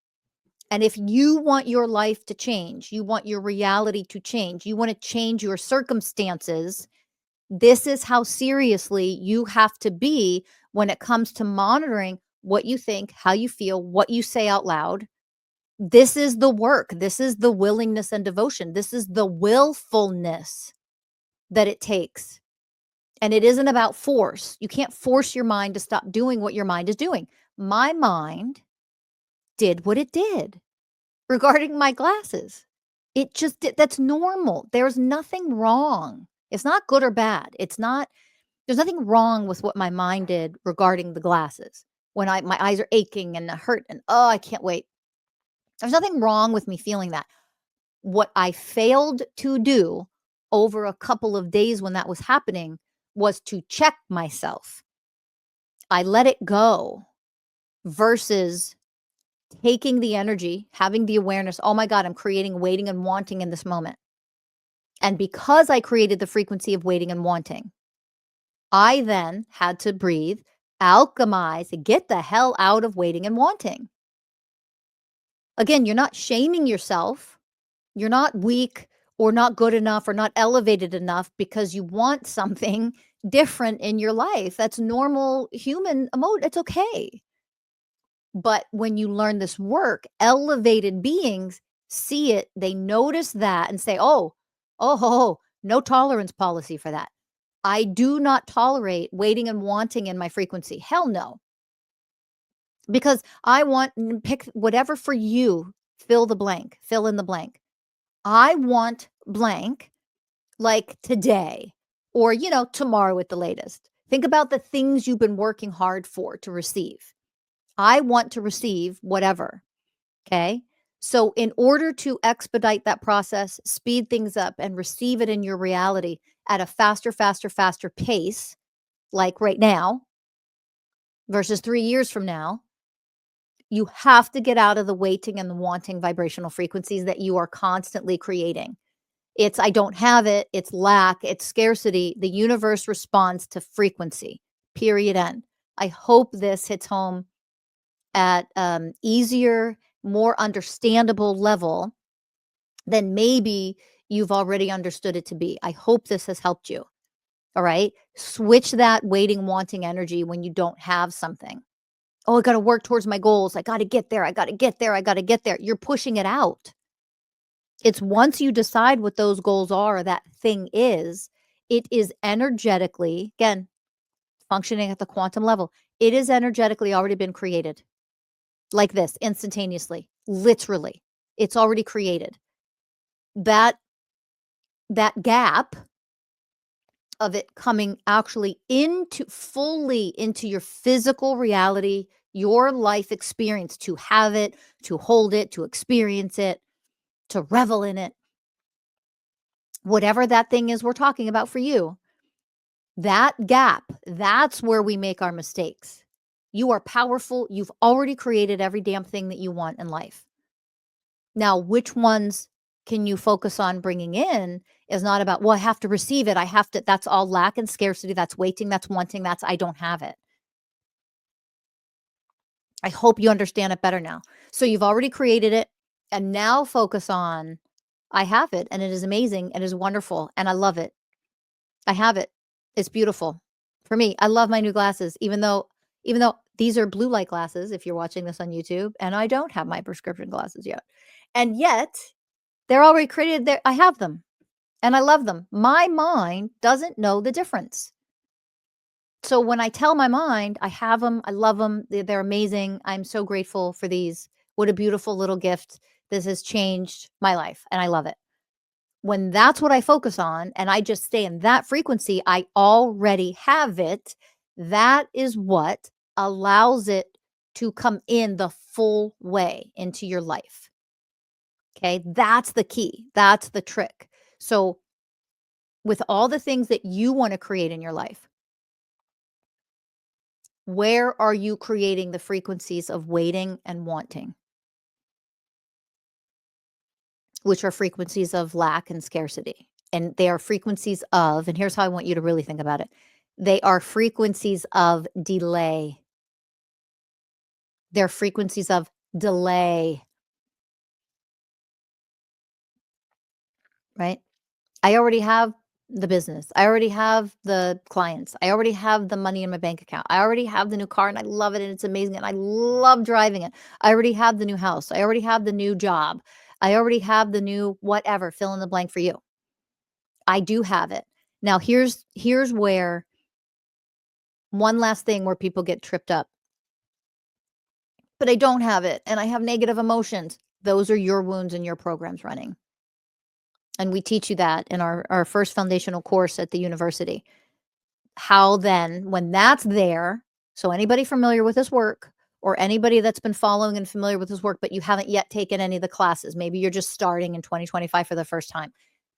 And if you want your life to change, you want your reality to change, you want to change your circumstances, this is how seriously you have to be when it comes to monitoring what you think, how you feel, what you say out loud. This is the work. This is the willingness and devotion. This is the willfulness that it takes. And it isn't about force. You can't force your mind to stop doing what your mind is doing. My mind did what it did regarding my glasses. That's normal. There's nothing wrong. It's not good or bad. There's nothing wrong with what my mind did regarding the glasses. When my eyes are aching and hurt and, "Oh, I can't wait." There's nothing wrong with me feeling that. What I failed to do over a couple of days when that was happening was to check myself. I let it go versus taking the energy, having the awareness, "Oh my god, I'm creating waiting and wanting in this moment." And because I created the frequency of waiting and wanting, I then had to breathe, alchemize, and get the hell out of waiting and wanting. Again, you're not shaming yourself. You're not weak or not good enough or not elevated enough because you want something different in your life. That's normal human emotion. It's okay. But when you learn this work, elevated beings see it, they notice that and say, oh, no tolerance policy for that. I do not tolerate waiting and wanting in my frequency. Hell no. Because I want pick whatever for you, fill the blank, fill in the blank. I want blank like today or, tomorrow at the latest. Think about the things you've been working hard for to receive. I want to receive whatever. Okay. So, in order to expedite that process, speed things up, and receive it in your reality at a faster, faster, faster pace, like right now versus 3 years from now, you have to get out of the waiting and the wanting vibrational frequencies that you are constantly creating. It's I don't have it, it's lack, it's scarcity. The universe responds to frequency, period, end. I hope this hits home at easier, more understandable level than maybe you've already understood it to be. I hope this has helped you. All right. Switch that waiting, wanting energy when you don't have something. Oh, I got to work towards my goals. I got to get there. I got to get there. I got to get there. You're pushing it out. It's once you decide what those goals are, or that thing is, it is energetically, again, functioning at the quantum level. It is energetically already been created like this instantaneously, literally. It's already created. That gap of it coming actually fully into your physical reality, your life experience, to have it, to hold it, to experience it, to revel in it, whatever that thing is we're talking about for you, that gap, that's where we make our mistakes. You are powerful. You've already created every damn thing that you want in life. Now, which ones can you focus on bringing in is not about, well, I have to receive it. That's all lack and scarcity. That's waiting. That's wanting. That's I don't have it. I hope you understand it better now. So you've already created it and now focus on, I have it and it is amazing and it is wonderful and I love it. I have it. It's beautiful. For me, I love my new glasses, even though these are blue light glasses, if you're watching this on YouTube, and I don't have my prescription glasses yet. And yet, they're already created there. I have them and I love them. My mind doesn't know the difference. So when I tell my mind, I have them, I love them, they're amazing. I'm so grateful for these. What a beautiful little gift. This has changed my life and I love it. When that's what I focus on and I just stay in that frequency, I already have it. That is what allows it to come in the full way into your life. Okay, that's the key. That's the trick. So, with all the things that you want to create in your life, where are you creating the frequencies of waiting and wanting, which are frequencies of lack and scarcity? And they are frequencies of, and here's how I want you to really think about it, they are frequencies of delay. They're frequencies of delay, right? I already have the business. I already have the clients. I already have the money in my bank account. I already have the new car and I love it and it's amazing and I love driving it. I already have the new house. I already have the new job. I already have the new whatever, fill in the blank for you. I do have it. Now here's where one last thing where people get tripped up. But I don't have it and I have negative emotions. Those are your wounds and your programs running. And we teach you that in our first foundational course at the university. How then, when that's there, so anybody familiar with this work or anybody that's been following and familiar with this work, but you haven't yet taken any of the classes, maybe you're just starting in 2025 for the first time,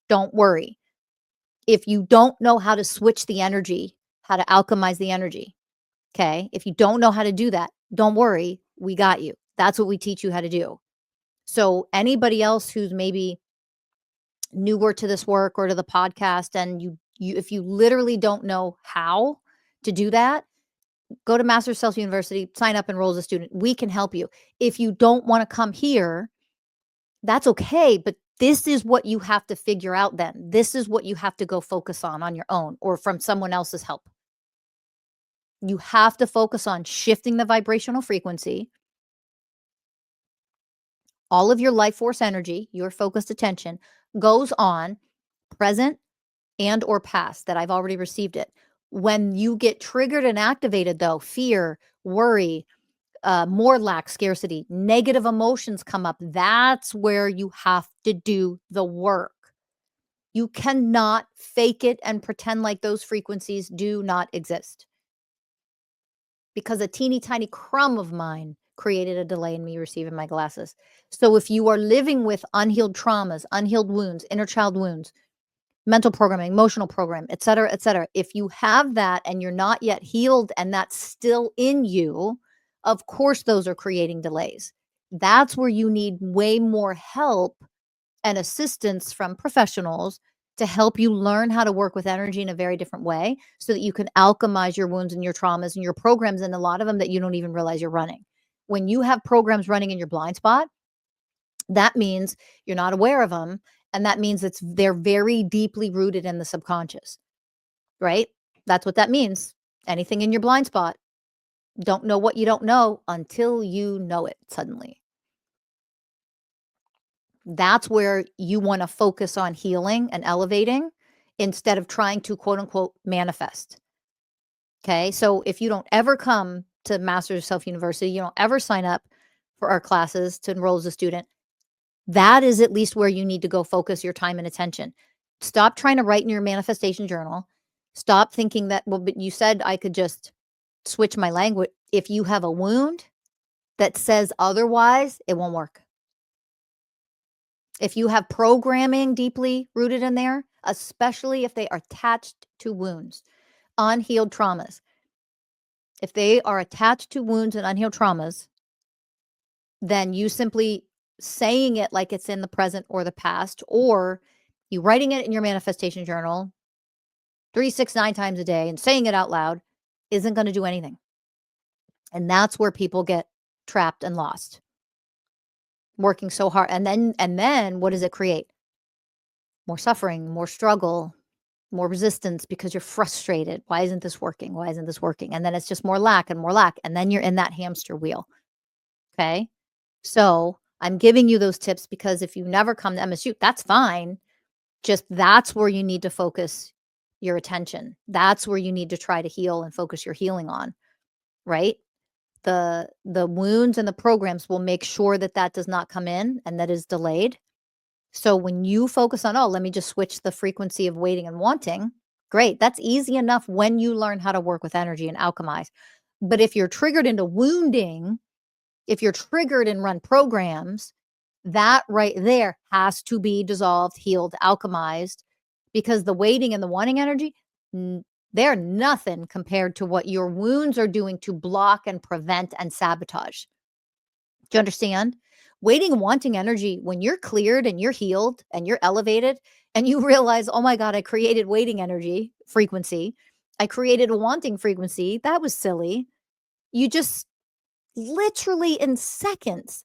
don't worry. If you don't know how to switch the energy, how to alchemize the energy, okay? If you don't know how to do that, don't worry, we got you. That's what we teach you how to do. So anybody else who's maybe newer to this work or to the podcast, and you if you literally don't know how to do that, go to Master Self University, sign up, enroll as a student. We can help you. If you don't want to come here, that's okay, but this is what you have to figure out then. This is what you have to go focus on your own or from someone else's help. You have to focus on shifting the vibrational frequency. All of your life force energy, your focused attention, goes on present and or past that I've already received it. When you get triggered and activated, though, fear, worry, more lack, scarcity, negative emotions come up. That's where you have to do the work. You cannot fake it and pretend like those frequencies do not exist. Because a teeny tiny crumb of mine created a delay in me receiving my glasses. So if you are living with unhealed traumas, unhealed wounds, inner child wounds, mental programming, emotional program, et cetera, if you have that and you're not yet healed and that's still in you, of course, those are creating delays. That's where you need way more help and assistance from professionals to help you learn how to work with energy in a very different way so that you can alchemize your wounds and your traumas and your programs, and a lot of them that you don't even realize you're running. When you have programs running in your blind spot, that means you're not aware of them, and that means they're very deeply rooted in the subconscious, right? That's what that means. Anything in your blind spot, don't know what you don't know until you know it suddenly. That's where you want to focus on healing and elevating instead of trying to quote unquote manifest. Okay. So if you don't ever come to Masters of Self University, you don't ever sign up for our classes to enroll as a student, that is at least where you need to go focus your time and attention. Stop trying to write in your manifestation journal. Stop thinking that, well, but you said I could just switch my language. If you have a wound that says otherwise, it won't work. If you have programming deeply rooted in there, especially if they are attached to wounds, unhealed traumas, if they are attached to wounds and unhealed traumas, then you simply saying it like it's in the present or the past, or you writing it in your manifestation journal 3, 6, 9 times a day and saying it out loud isn't going to do anything. And that's where people get trapped and lost. Working so hard. And then what does it create? More suffering, more struggle, more resistance because you're frustrated. Why isn't this working? Why isn't this working? And then it's just more lack and more lack. And then you're in that hamster wheel. Okay. So I'm giving you those tips because if you never come to MSU, that's fine. Just that's where you need to focus your attention. That's where you need to try to heal and focus your healing on, right? The wounds and the programs will make sure that that does not come in and that is delayed. So when you focus on, oh, let me just switch the frequency of waiting and wanting, great. That's easy enough when you learn how to work with energy and alchemize. But if you're triggered into wounding, if you're triggered and run programs, that right there has to be dissolved, healed, alchemized, because the waiting and the wanting energy, they're nothing compared to what your wounds are doing to block and prevent and sabotage. Do you understand? Waiting and wanting energy, when you're cleared and you're healed and you're elevated and you realize, oh my God, I created waiting energy frequency. I created a wanting frequency. That was silly. You just literally in seconds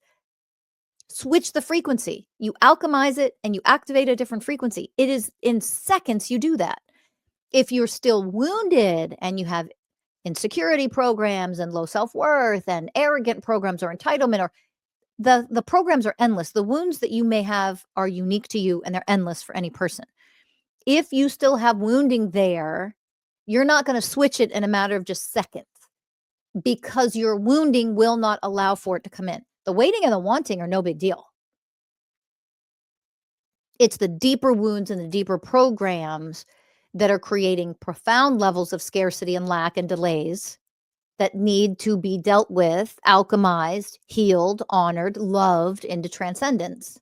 switch the frequency. You alchemize it and you activate a different frequency. It is in seconds you do that. If you're still wounded and you have insecurity programs and low self-worth and arrogant programs or entitlement, or the programs are endless. The wounds that you may have are unique to you and they're endless for any person. If you still have wounding there, you're not going to switch it in a matter of just seconds because your wounding will not allow for it to come in. The waiting and the wanting are no big deal. It's the deeper wounds and the deeper programs that are creating profound levels of scarcity and lack and delays that need to be dealt with, alchemized, healed, honored, loved into transcendence.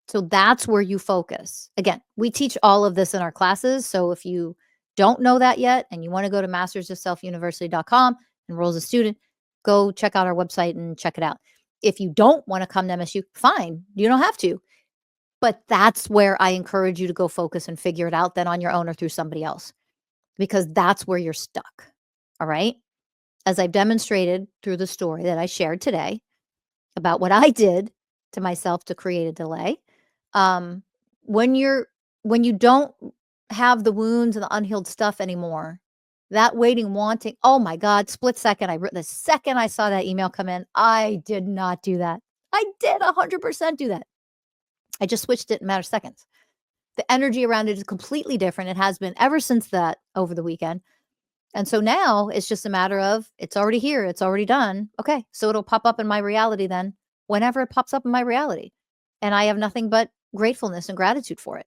So that's where you focus. Again, we teach all of this in our classes. So if you don't know that yet and you want to go to mastersofselfuniversity.com, enroll as a student, go check out our website and check it out. If you don't want to come to MSU, fine, you don't have to. But that's where I encourage you to go focus and figure it out then on your own or through somebody else, because that's where you're stuck. All right. As I've demonstrated through the story that I shared today about what I did to myself to create a delay. Um, when you don't have the wounds and the unhealed stuff anymore, that waiting, wanting, oh my God, split second. The second I saw that email come in, I did not do that. I did 100% do that. I just switched it in a matter of seconds. The energy around it is completely different. It has been ever since that over the weekend. And so now it's just a matter of it's already here. It's already done. Okay. So it'll pop up in my reality then whenever it pops up in my reality. And I have nothing but gratefulness and gratitude for it.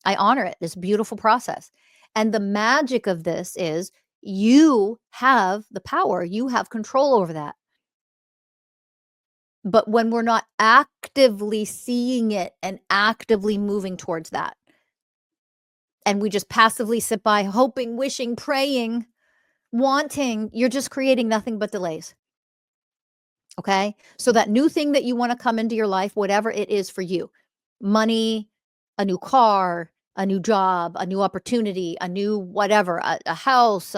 I honor it, this beautiful process. And the magic of this is you have the power, you have control over that. But when we're not actively seeing it and actively moving towards that, and we just passively sit by hoping, wishing, praying, wanting, you're just creating nothing but delays. Okay. So that new thing that you want to come into your life, whatever it is for you, money, a new car, a new job, a new opportunity, a new whatever, a house,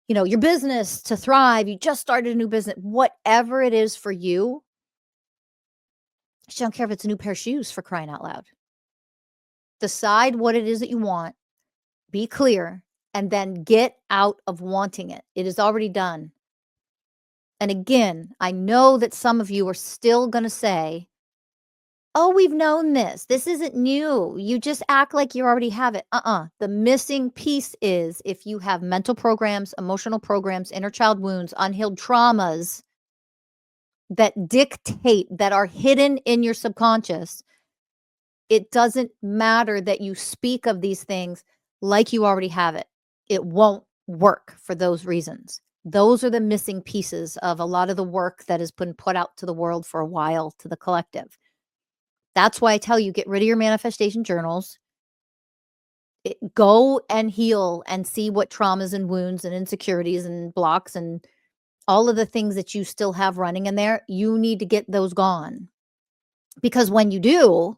your business to thrive. You just started a new business, whatever it is for you. I don't care if it's a new pair of shoes, for crying out loud. Decide what it is that you want, be clear, and then get out of wanting it. It is already done. And again, I know that some of you are still going to say, oh, we've known this. This isn't new. You just act like you already have it. The missing piece is if you have mental programs, emotional programs, inner child wounds, unhealed traumas that dictate, that are hidden in your subconscious, it doesn't matter that you speak of these things like you already have it. It won't work for those reasons. Those are the missing pieces of a lot of the work that has been put out to the world for a while, to the collective. That's why I tell you, get rid of your manifestation journals. Go and heal and see what traumas and wounds and insecurities and blocks and all of the things that you still have running in there. You need to get those gone. Because when you do,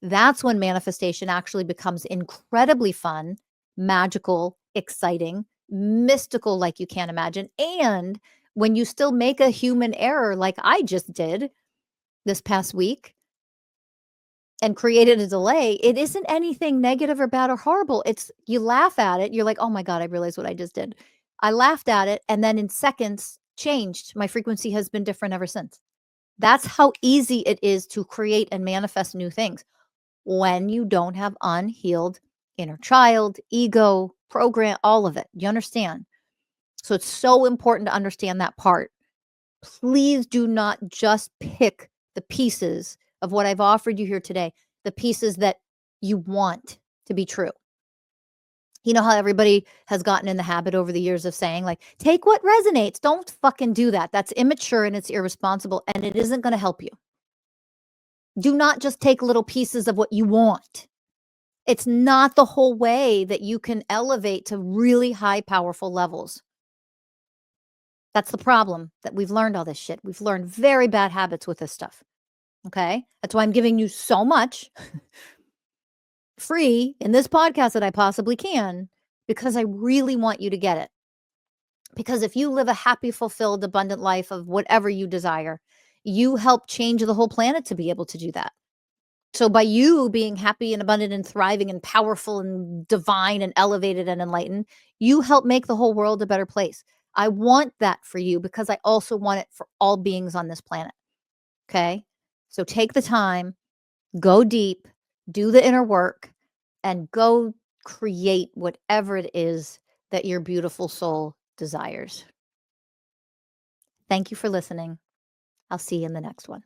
that's when manifestation actually becomes incredibly fun, magical, exciting, mystical, like you can't imagine. And when you still make a human error, like I just did this past week, and created a delay, it isn't anything negative or bad or horrible. It's you laugh at it. You're like, oh my God, I realized what I just did. I laughed at it and then in seconds changed. My frequency has been different ever since. That's how easy it is to create and manifest new things when you don't have unhealed inner child, ego, program, all of it. You understand? So it's so important to understand that part. Please do not just pick the pieces of what I've offered you here today, the pieces that you want to be true. You know how everybody has gotten in the habit over the years of saying, like, take what resonates. Don't fucking do that. That's immature and it's irresponsible and it isn't going to help you. Do not just take little pieces of what you want. It's not the whole way that you can elevate to really high, powerful levels. That's the problem, that we've learned all this shit. We've learned very bad habits with this stuff. Okay. That's why I'm giving you so much free in this podcast that I possibly can, because I really want you to get it. Because if you live a happy, fulfilled, abundant life of whatever you desire, you help change the whole planet to be able to do that. So by you being happy and abundant and thriving and powerful and divine and elevated and enlightened, you help make the whole world a better place. I want that for you because I also want it for all beings on this planet. Okay. So take the time, go deep, do the inner work, and go create whatever it is that your beautiful soul desires. Thank you for listening. I'll see you in the next one.